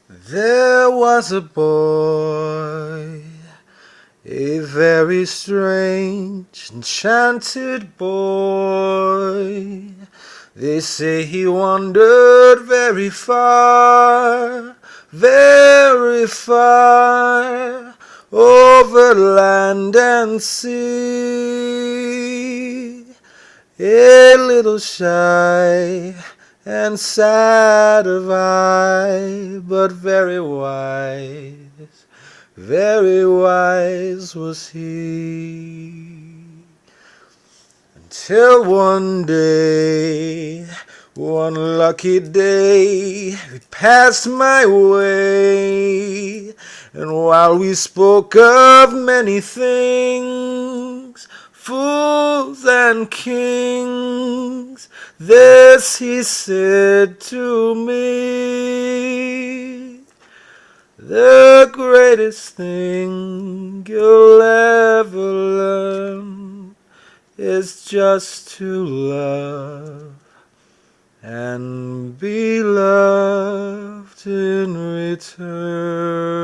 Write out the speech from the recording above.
There was a boy, a very strange, enchanted boy. They say he wandered very far, over land and sea. A little shy and sad of eye, but very wise was he. Until one lucky day, he passed my way, and while we spoke of many things, fools and kings, this he said to me: the greatest thing you'll ever learn is just to love and be loved in return.